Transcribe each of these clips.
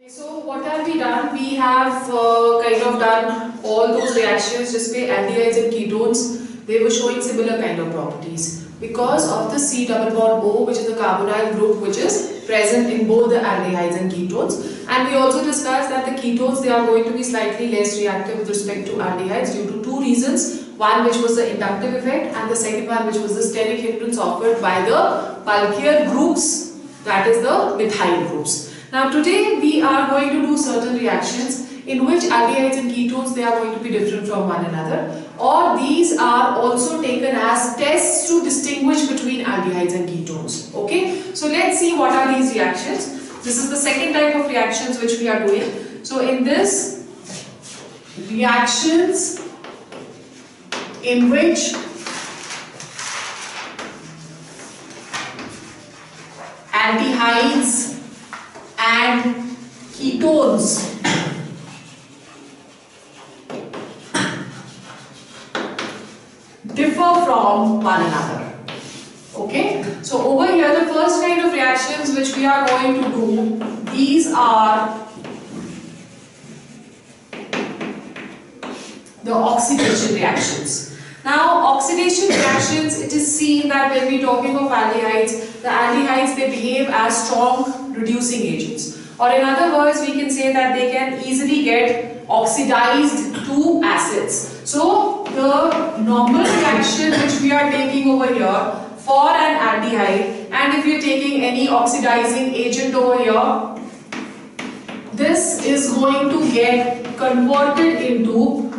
So what have we done? We have kind of done all those reactions just by aldehydes and ketones. They were showing similar kind of properties because of the C double bond O, which is the carbonyl group which is present in both the aldehydes and ketones. And we also discussed that the ketones, they are going to be slightly less reactive with respect to aldehydes due to two reasons. One which was the inductive effect, and the second one which was the steric hindrance offered by the bulkier groups, that is the methyl groups. Now today we are going to do certain reactions in which aldehydes and ketones, they are going to be different from one another, or these are also taken as tests to distinguish between aldehydes and ketones. Okay, so let's see what are these reactions. This is the second type of reactions which we are doing. So in this, reactions in which aldehydes and ketones differ from one another. Okay, so over here the first kind of reactions which we are going to do, these are the oxidation reactions. Now oxidation reactions, it is seen that when we are talking of aldehydes, the aldehydes, they behave as strong reducing agents, or in other words we can say that they can easily get oxidized to acids. So the normal reaction which we are taking over here for an aldehyde, and if you are taking any oxidizing agent over here, this is going to get converted into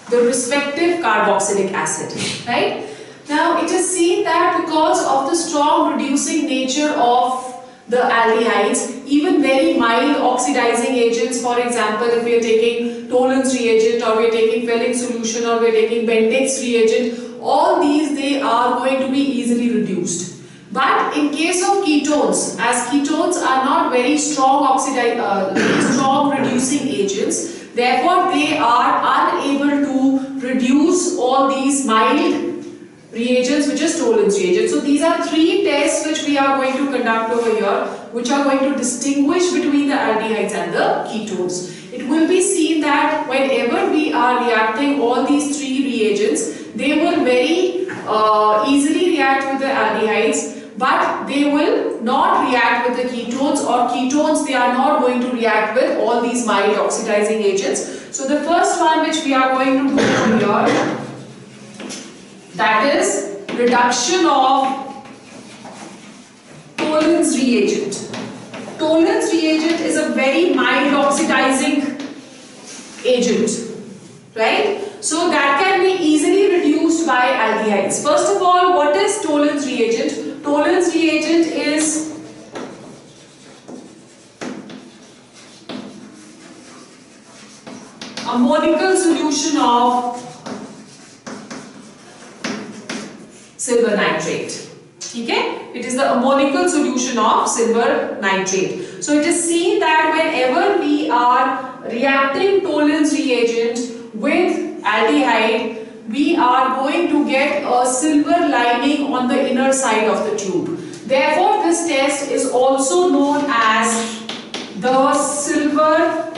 the respective carboxylic acid, right? Now it is seen that because of the strong reducing nature of the aldehydes, even very mild oxidizing agents, for example if we are taking Tollens reagent, or we are taking Fehling solution, or we are taking Bendix reagent, all these, they are going to be easily reduced. But in case of ketones, as ketones are not very strong strong reducing agents, therefore they are unable to produce all these mild reagents which is Tollens reagent. So these are three tests which we are going to conduct over here, which are going to distinguish between the aldehydes and the ketones. It will be seen that whenever we are reacting all these three reagents, they will very easily react with the aldehydes, but they will not react with the ketones, or ketones, they are not going to react with all these mild oxidizing agents. So the first one which we are going to do over here, that is reduction of Tollens reagent. Tollens reagent is a very mild oxidizing agent, right? So that can be easily reduced by aldehydes. First of all, what is Tollens reagent? Tollens reagent is ammonical solution of silver nitrate. Okay? It is the ammonical solution of silver nitrate. So it is seen that whenever we are reacting Tollens reagent with aldehyde, we are going to get a silver lining on the inner side of the tube. Therefore, this test is also known as the silver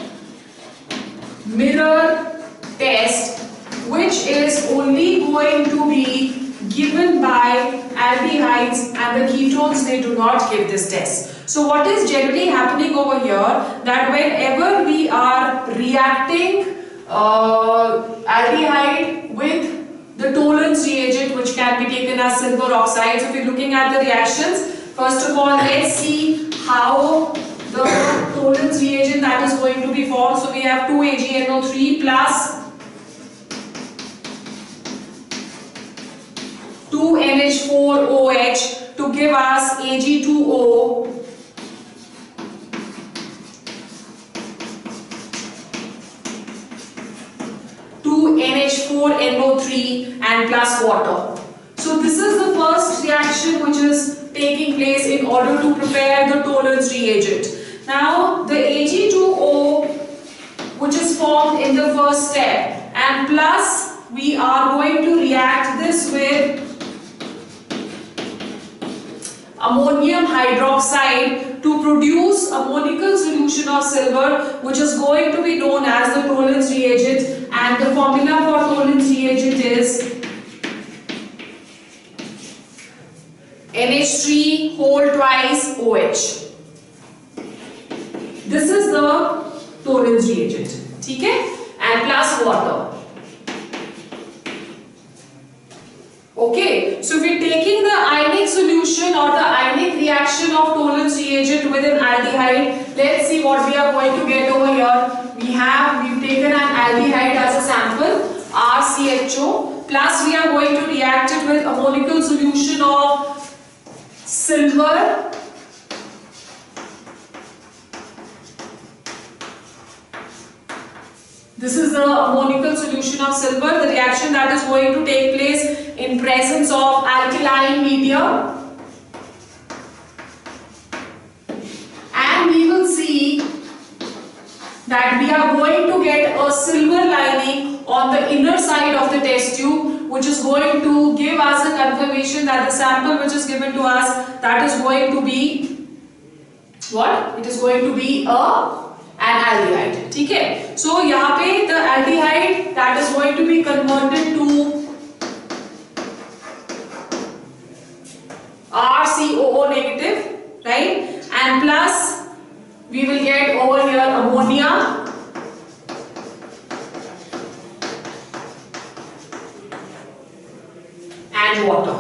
mirror test, which is only going to be given by aldehydes, and the ketones, they do not give this test. So what is generally happening over here, that whenever we are reacting aldehyde with the Tollens reagent, which can be taken as silver oxide. So if you're looking at the reactions, first of all let's see how the Tollens reagent that is going to be formed. So we have 2AgNO3 plus 2NH4OH to give us Ag2O, NH4NO3 and plus water. So this is the first reaction which is taking place in order to prepare the Tollens reagent. Now the Ag2O, which is formed in the first step, and plus we are going to react this with ammonium hydroxide to produce a molecule solution of silver, which is going to be known as the Tollens reagent, and the formula for Tollens reagent is NH3 whole twice OH. This is the Tollens reagent, ठीक है, and plus water. Okay, so if we're taking the ionic solution or the ionic reaction of Tollens reagent with an aldehyde, let's see what we are going to get over here. We've taken an aldehyde as a sample, RCHO, plus we are going to react it with a molecule solution of silver. This is the molecule solution of silver, the reaction that is going to take place in presence of alkaline media. And we will see that we are going to get a silver lining on the inner side of the test tube, which is going to give us a confirmation that the sample which is given to us, that is going to be what? It is going to be an aldehyde. ठीक है? So यहाँ पे the aldehyde that is going to be converted to RCOO negative, right? And plus we will get over here ammonia. And water.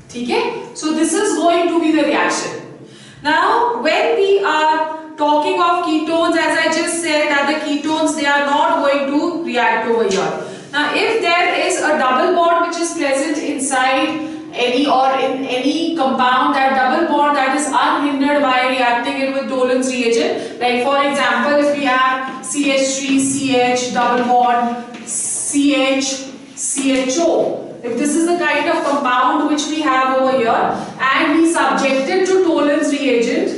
ठीक है? So this is going to be the reaction. Now when we are talking of ketones, as I just said that the ketones, they are not going to react over here. Now if there is a double bond which is present inside any or in any compound, that double bond that is unhindered by reacting it with Tollens reagent, like for example if we have CH3CH double bond CH-CHO, if this is the kind of compound which we have over here and we subject it to Tollens reagent,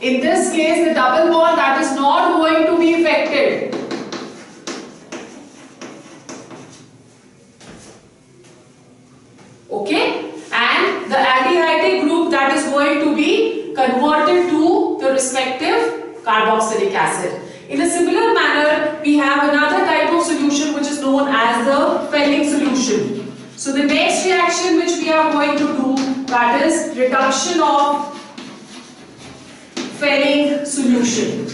in this case the double bond that is not going to be affected. Okay, and the aldehyde group that is going to be converted to the respective carboxylic acid. In a similar manner, we have another type of solution which is known as the Fehling solution. So the next reaction which we are going to do, that is reduction of Fehling solution.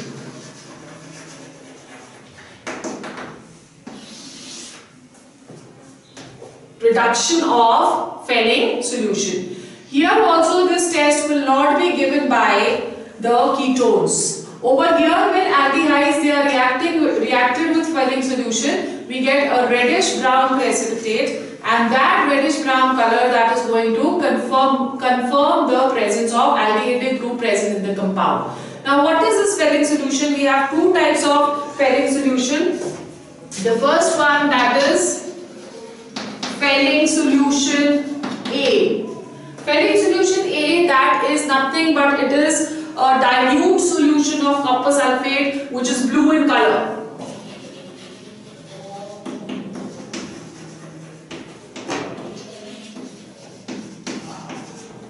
Reduction of Fehling solution. Here also this test will not be given by the ketones. Over here when aldehydes they are reacted with Fehling solution, we get a reddish brown precipitate, and that reddish brown color that is going to confirm the presence of aldehyde group present in the compound. Now what is this Fehling solution? We have two types of Fehling solution. The first one, that is Fehling solution A. Fehling solution A, that is nothing but it is a dilute solution of copper sulfate which is blue in color.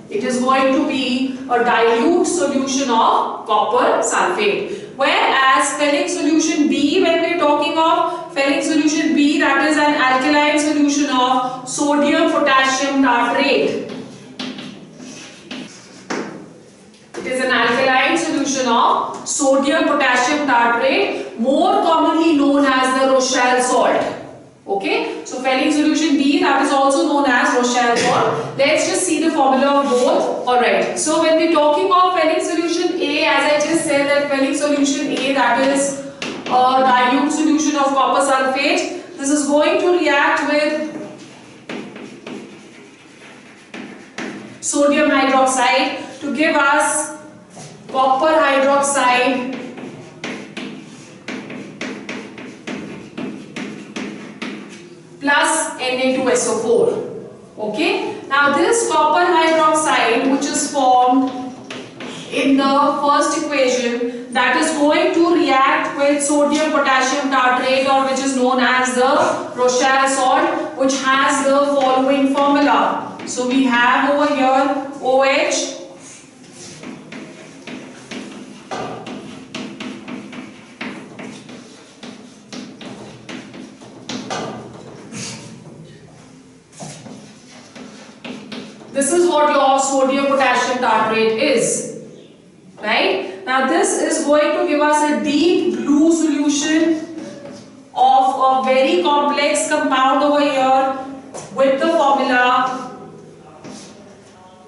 It is going to be a dilute solution of copper sulfate. Whereas Fehling solution B, when we are talking of Fehling solution B, that is an alkaline solution of sodium potassium tartrate. It is an alkaline solution of sodium potassium tartrate, more commonly known as the Rochelle salt. Okay, so Fehling solution B, that is also known as Rochelle salt. Let's just see the formula of both. Alright, so when we're talking of Fehling solution A, as I just said that Fehling solution A, that is a dilute solution of copper sulfate. This is going to react with sodium hydroxide to give us copper hydroxide plus Na2SO4. Okay, now this copper hydroxide which is formed in the first equation, that is going to react with sodium potassium tartrate, or which is known as the Rochelle salt, which has the following formula. So we have over here OH. This is what your sodium potassium tartrate is, right? Now this is going to give us a deep blue solution of a very complex compound over here with the formula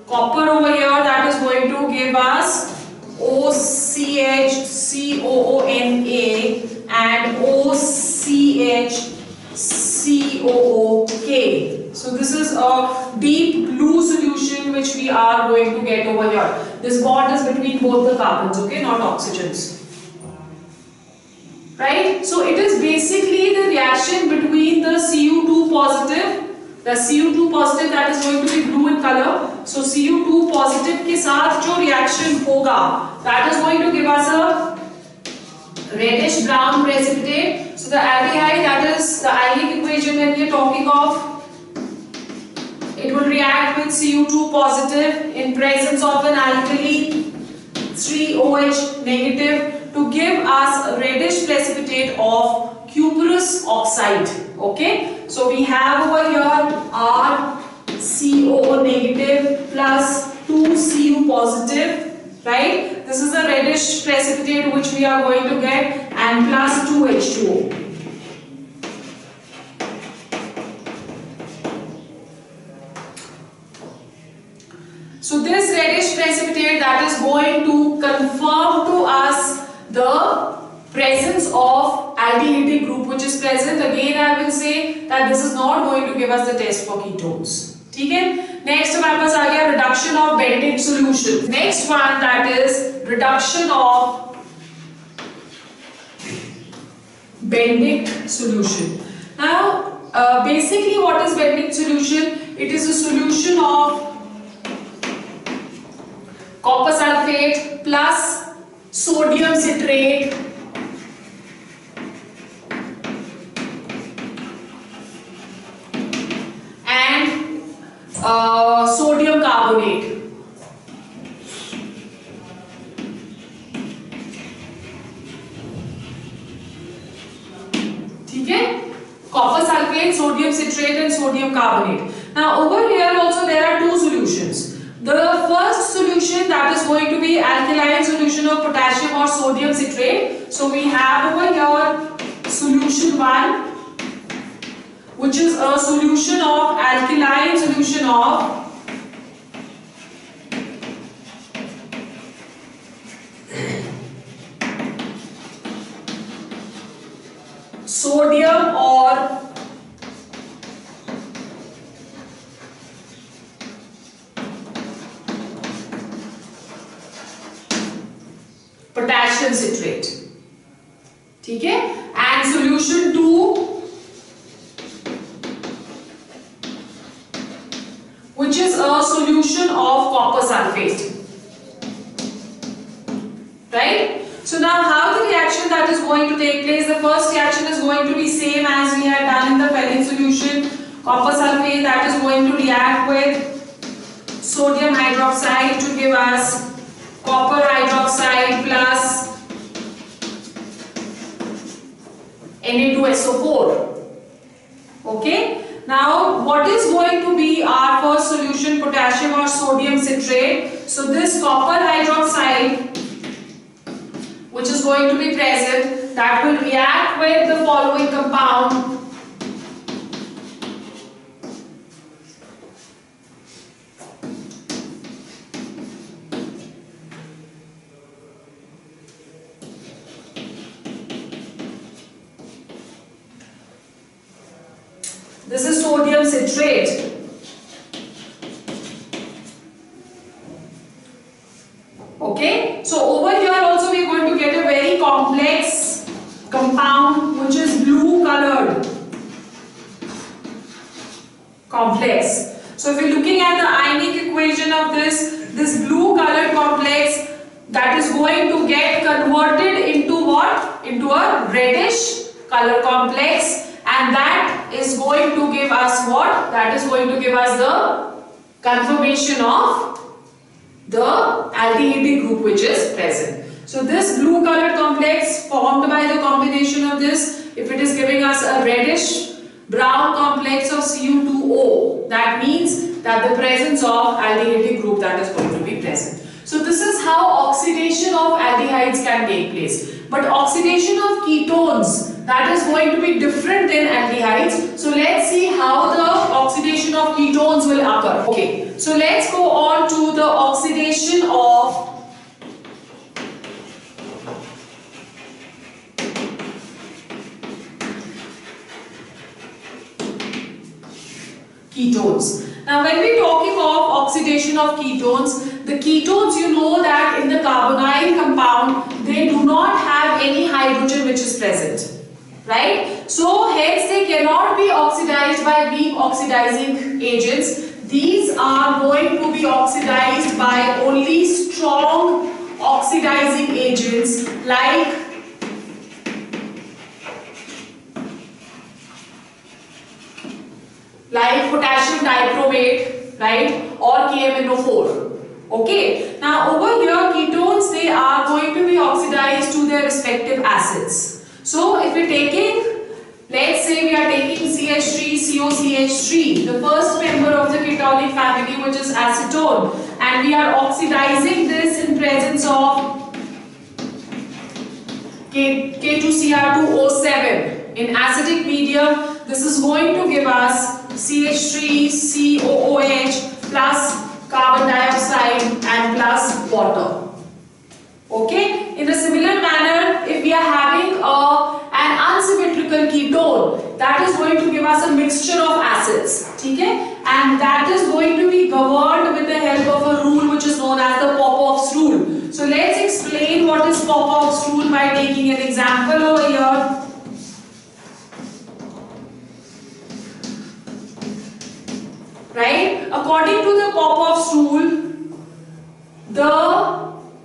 copper over here, that is going to give us OCHCOONA and OCHCOOK. So this is a deep blue solution which we are going to get over here. This bond is between both the carbons, okay, not oxygens. Right? So it is basically the reaction between the Cu2 positive, the Cu2 positive that is going to be blue in color. So Cu2 positive के साथ जो reaction होगा, that is going to give us a reddish brown precipitate. So the aldehyde, that is the ionic equation when we are talking of, it will react with Cu2 positive in presence of an alkali 3OH negative to give us a reddish precipitate of cuprous oxide. Okay, so we have over here RCO negative plus 2Cu positive, right? This is a reddish precipitate which we are going to get, and plus 2H2O. So this reddish precipitate, that is going to confirm to us the presence of aldehydic group which is present. Again I will say that this is not going to give us the test for ketones. ठीक है? Next हमारे पास आ गया reduction of Benedict solution. Next one, that is reduction of Benedict solution. Now basically what is Benedict solution? It is a solution of copper sulfate plus sodium citrate and sodium carbonate. ठीक है? Copper sulfate, sodium citrate and sodium carbonate. Now over here also there are two solutions. The first solution, that is going to be alkaline solution of potassium or sodium citrate. So we have over here solution 1, which is a solution of alkaline solution of sodium or potassium citrate. ठीक है? And solution 2, which is a solution of copper sulfate. Right? So now how the reaction that is going to take place? The first reaction is going to be same as we had done in the Fehling solution. Copper sulfate, that is going to react with sodium hydroxide to give us copper hydroxide plus Na2SO4. Okay. Now what is going to be our first solution? Potassium or sodium citrate. So this copper hydroxide which is going to be present, that will react with the following compound. This is sodium citrate. Okay, so over here also we are going to get a very complex compound which is blue colored. Complex. So if we are looking at the ionic equation of this blue colored complex, that is going to get converted into what? Into a reddish color complex, and that is going to give us what? That is going to give us the conformation of the aldehyde group which is present. So this blue colored complex formed by the combination of this, if it is giving us a reddish brown complex of Cu2O, that means that the presence of aldehyde group that is going to be present. So this is how oxidation of aldehydes can take place. But oxidation of ketones, that is going to be different than aldehydes. So let's see how the oxidation of ketones will occur. Okay, so let's go on to the oxidation of ketones. Now when we are talking of oxidation of ketones, the ketones, you know that in the carbonyl compound, they do not have any hydrogen which is present, right? So hence they cannot be oxidized by weak oxidizing agents. These are going to be oxidized by only strong oxidizing agents like potassium dichromate, right, or KMnO4. Okay, now over here ketones, they are going to be oxidized to their respective acids. So if we're taking, let's say we are taking CH3COCH3, the first member of the ketonic family, which is acetone, and we are oxidizing this in presence of K2Cr2O7 in acidic medium. This is going to give us CH3COOH plus carbon dioxide and plus water. Okay, in a similar manner, if we are having an unsymmetrical ketone, that is going to give us a mixture of acids, okay? And that is going to be governed with the help of a rule which is known as the Popov's rule. So let's explain what is Popov's rule by taking an example over here. Right? According to the Popov's rule, the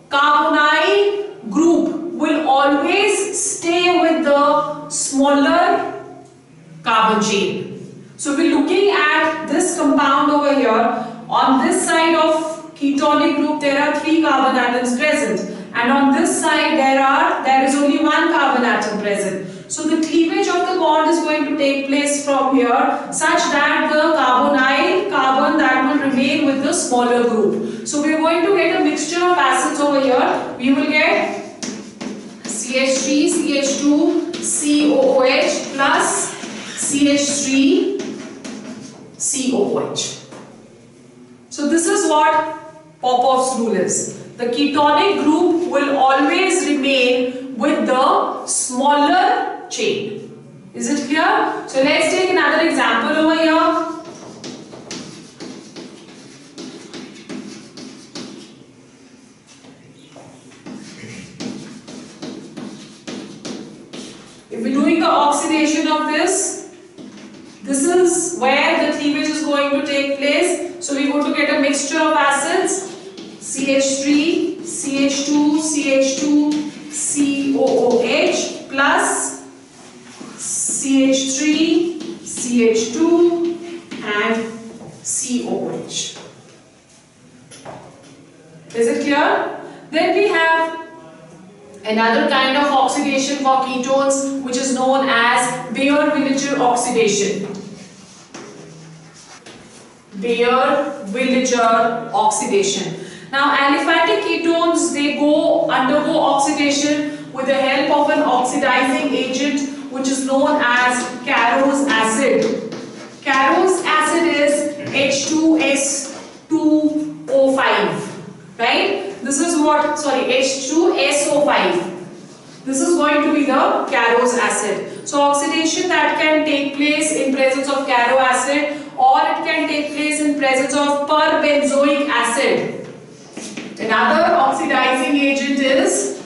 carbonyl group will always stay with the smaller carbon chain. So we're looking at this compound over here. On this side of ketonic group, there are 3 carbon atoms present, and on this side there is only 1 carbon atom present. So the cleavage of the bond is going to take place from here such that the carbonyl carbon that will remain with the smaller group. So we are going to get a mixture of acids over here. We will get CH3, CH2, COOH plus CH3, COOH. So this is what Popov's rule is. The ketonic group will always remain with the smaller chain. Is it clear? So let's take another example over here. If we're doing the oxidation of this is where the cleavage is going to take place. So we're going to get a mixture of acids, CH3, CH2, CH2, COOH plus CH3, CH2 and COOH. Is it clear? Then we have another kind of oxidation for ketones which is known as Baeyer-Villiger oxidation. Baeyer-Villiger oxidation. Now aliphatic ketones, they undergo oxidation with the help of an oxidizing agent which is known as Carrot's acid. Carrot's acid is H2S2O5, right? This is what, sorry, H2SO5. This is going to be the Carrot's acid. So oxidation that can take place in presence of Carrot acid, or it can take place in presence of perbenzoic acid. Another oxidizing agent is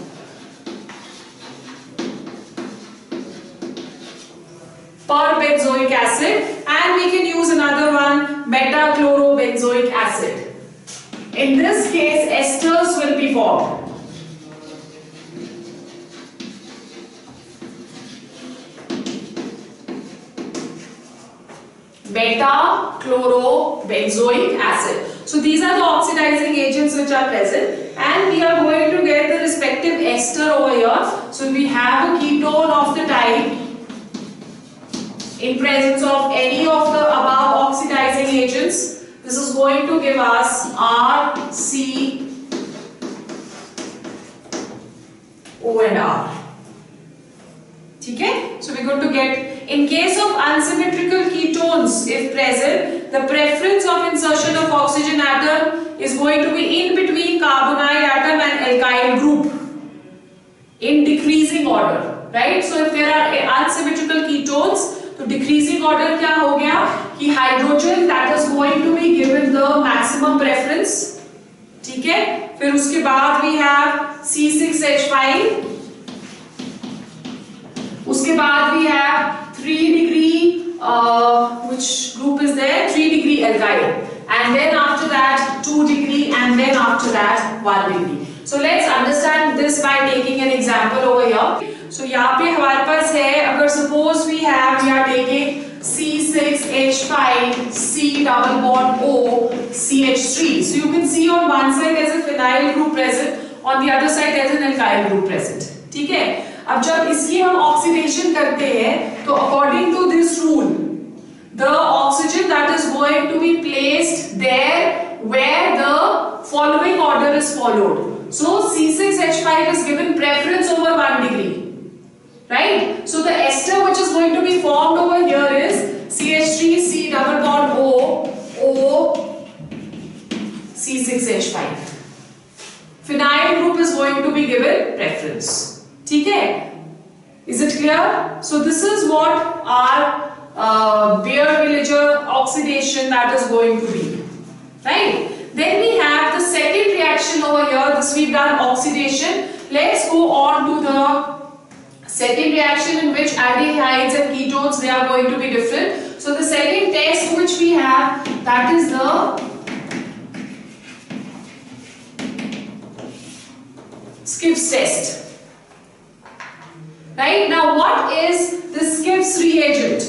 perbenzoic acid, and we can use another one, beta-chlorobenzoic acid. In this case, esters will be formed. beta-chlorobenzoic acid. So these are the oxidizing agents which are present, and we are going to get the respective ester over here. So we have a ketone of the type in presence of any of the above oxidizing agents. This is going to give us RCO and R. Okay? So we're going to get, in case of unsymmetrical ketones, if present, the preference of insertion of oxygen atom is going to be in between carbonyl atom and alkyl group in decreasing order, right? So if there are unsymmetrical ketones, तो decreasing order क्या हो गया कि hydrogen that is going to be given the maximum preference, ठीक है? फिर उसके बाद we have C6H5, उसके बाद we have 3 degree which group is there, 3 degree alkyl, and then after that 2 degree, and then after that 1 degree. So let's understand this by taking an example over here. So यहाँ पे हमारे पास है, अगर suppose we are taking C6H5 C double bond O CH3. So you can see on one side there's a phenyl group present, on the other side there's an alkyl group present. ठीक है? अब जब इसकी हम oxidation करते हैं, तो according to this rule, the oxygen that is going to be placed there where the following order is followed. So C6H5 is given preference over 1 degree. Right? So the ester which is going to be formed over here is CH3 C double bond O C6H5. Phenyl group is going to be given preference. ठीक है? Is it clear? So this is what our Beer-Villiger oxidation that is going to be. Right? Then we have the second reaction over here. This we've done oxidation. Let's go on to the second reaction in which aldehydes and ketones, they are going to be different. So the second test which we have, that is the Skiff's test. Right? Now what is the Skiff's reagent?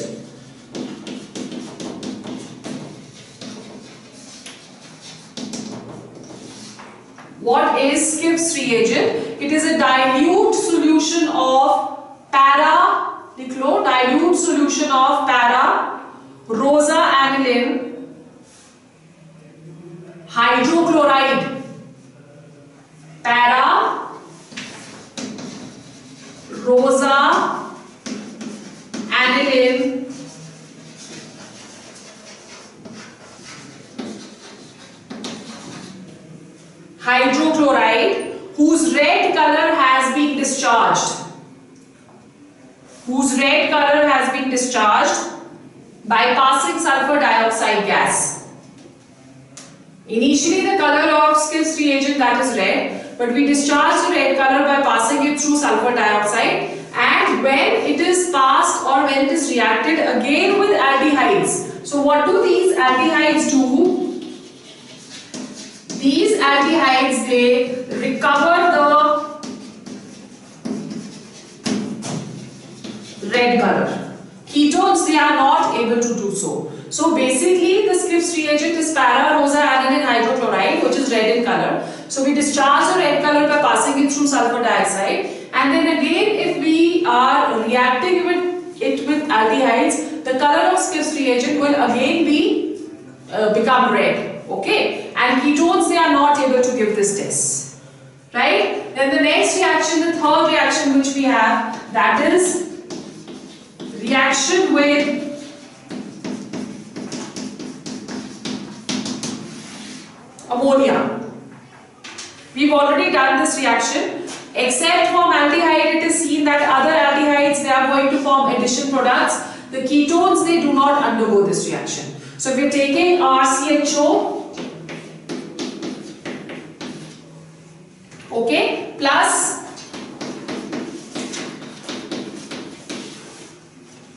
What is Skiff's reagent? It is a dilute solution of dilute solution of para-rosa-aniline hydrochloride. Para-rosa-aniline hydrochloride whose red color has been discharged. By passing sulfur dioxide gas. Initially the color of Skiff's reagent that is red, but we discharge the red color by passing it through sulfur dioxide, and when it is passed or when it is reacted again with aldehydes. So what do these aldehydes do? These aldehydes, they recover the red color. Ketones, they are not able to do so. So basically the Skiff's reagent is para-rosa-aniline hydrochloride, which is red in color. So we discharge the red color by passing it through sulfur dioxide, and then again if we are reacting with aldehydes, the color of Skiff's reagent will again become red. Okay, and ketones, they are not able to give this test, right? Then the next reaction, the third reaction which we have, that is reaction with ammonia. We've already done this reaction. Except for aldehyde, it is seen that other aldehydes, they are going to form addition products. The ketones, they do not undergo this reaction. So if we are taking RCHO, okay, plus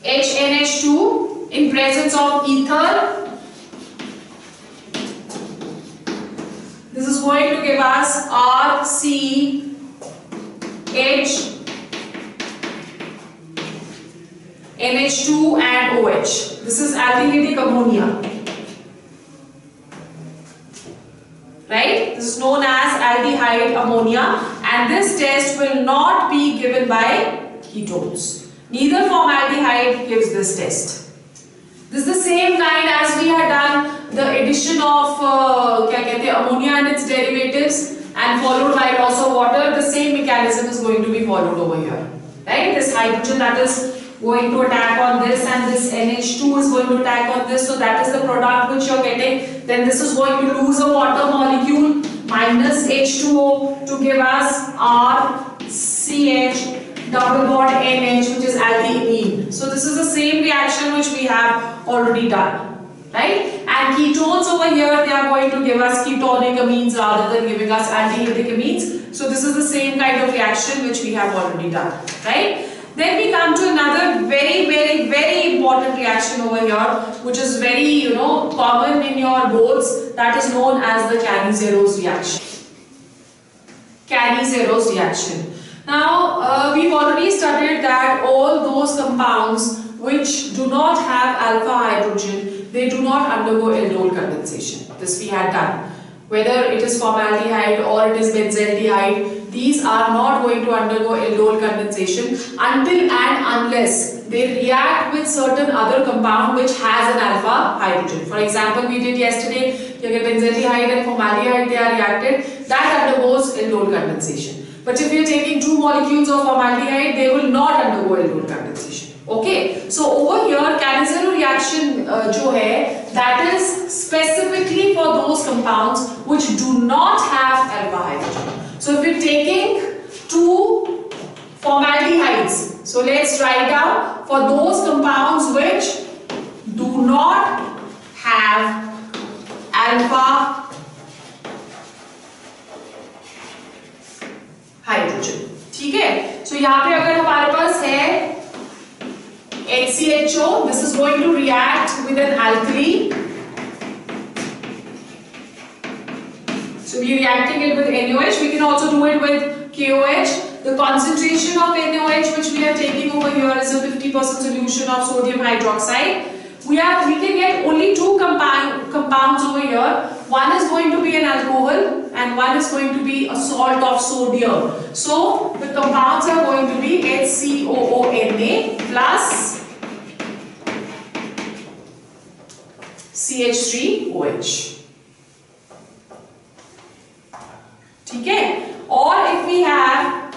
HNH2 in presence of ether, this is going to give us RCH NH2 and OH. This is aldehydic ammonia. Right? This is known as aldehyde ammonia, and this test will not be given by ketones. Neither formaldehyde gives this test. This is the same kind as we had done the addition of ammonia and its derivatives and followed by loss of water. The same mechanism is going to be followed over here. Right? This hydrogen that is going to attack on this, and this NH2 is going to attack on this, so that is the product which you are getting. Then this is going to lose a water molecule minus H2O to give us RCH double bond NH, which is aldehyde. So this is the same reaction which we have already done, right? And ketones over here, they are going to give us ketonic amines rather than giving us aldehydic amines. So this is the same kind of reaction which we have already done, right? Then we come to another very important reaction over here, which is very common in your boards. That is known as the Cannizzaro reaction. Cannizzaro reaction. Now we've already studied that all those compounds which do not have alpha hydrogen, they do not undergo aldol condensation. This we had done. Whether it is formaldehyde or it is benzaldehyde, these are not going to undergo aldol condensation until and unless they react with certain other compound which has an alpha hydrogen. For example, we did yesterday, benzaldehyde and formaldehyde, they are reacted, that undergoes aldol condensation. But if you are taking two molecules of formaldehyde, they will not undergo aldol condensation. Okay, so over here Cannizzaro reaction जो है, that is specifically for those compounds which do not have alpha hydrogen. So if you're taking two formaldehydes, so let's write down for those compounds which do not have alpha hydrogen, ठीक है? So यहाँ पे अगर हमारे पास है HCHO, this is going to react with an alkali. So we are reacting it with NaOH. We can also do it with KOH. The concentration of NaOH which we are taking over here is a 50% solution of sodium hydroxide. We can get only two compounds over here. One is going to be an alcohol and one is going to be a salt of sodium. So the compounds are going to be HCOONA plus CH3OH. ठीक है? Or if we have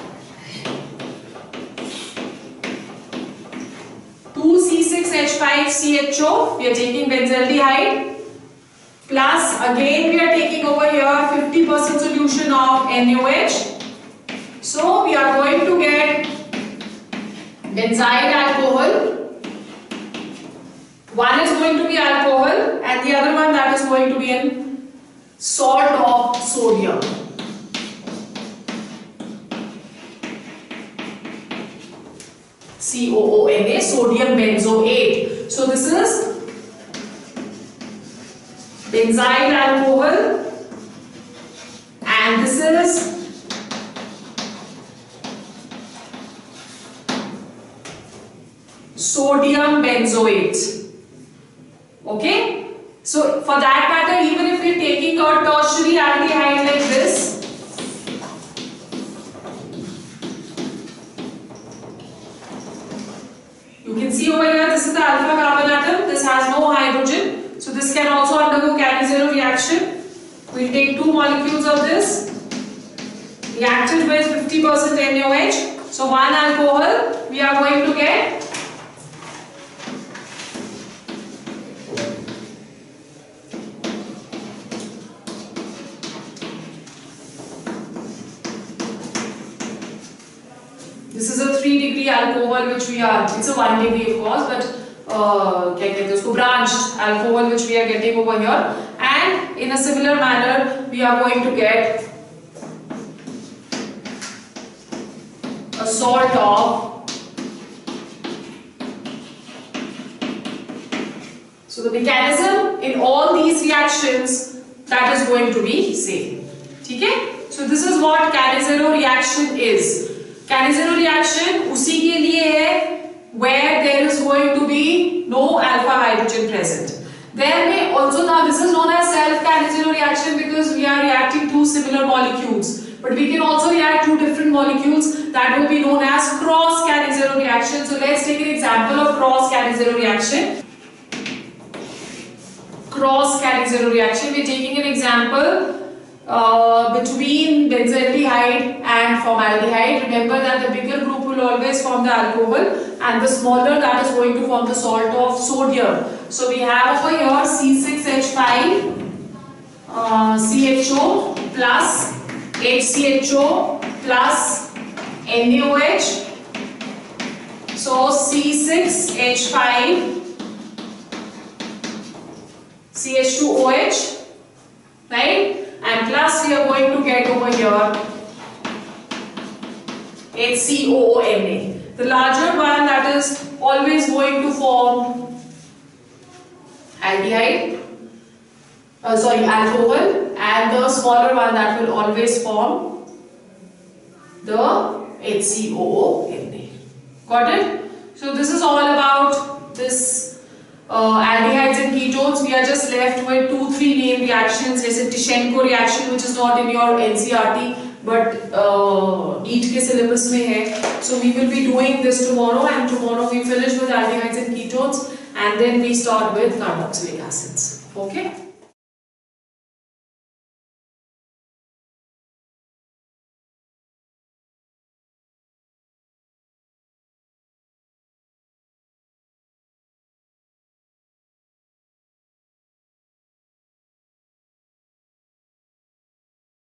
2C6H5CHO, we are taking benzaldehyde, plus again we are taking over here 50% solution of NaOH. So we are going to get benzyl alcohol. One is going to be alcohol and the other one that is going to be an salt of sodium. COONA, sodium benzoate. So this is benzyl alcohol and this is sodium benzoate. Okay? So for that matter, even if we are taking a tertiary aldehyde like this, you can see over here, this is the alpha carbon atom, this has no hydrogen, so this can also undergo Cannizzaro reaction. We will take two molecules of this, reacted with 50% NaOH, so one alcohol, we are going to get this is a 3-degree alcohol which we are, it's a 1 degree of course, but branched alcohol which we are getting over here, and in a similar manner we are going to get a salt of, so the mechanism in all these reactions that is going to be same. Okay? So this is what Cannizzaro reaction is. Cannizzaro reaction उसी के लिए है where there is going to be no alpha hydrogen present. There may also, now this is known as self-Cannizzaro reaction because we are reacting two similar molecules. But we can also react two different molecules, that will be known as cross-Cannizzaro reaction. So let's take an example of cross-Cannizzaro reaction. Cross-Cannizzaro reaction, we are taking an example between benzaldehyde and formaldehyde. Remember that the bigger group will always form the alcohol and the smaller that is going to form the salt of sodium. So we have over here C6H5 CHO plus HCHO plus NaOH. So C6H5 CH2OH, right? And plus we are going to get over here HCOONA. The larger one that is always going to form aldehyde, alcohol, and the smaller one that will always form the HCOONA. Got it? So this is all about this aldehydes and ketones. We are just left with 2-3 name reactions. There's a Tishenko reaction which is not in your NCERT but NEET के syllabus में है. So we will be doing this tomorrow, and tomorrow we finish with aldehydes and ketones and then we start with carboxylic acids. Okay.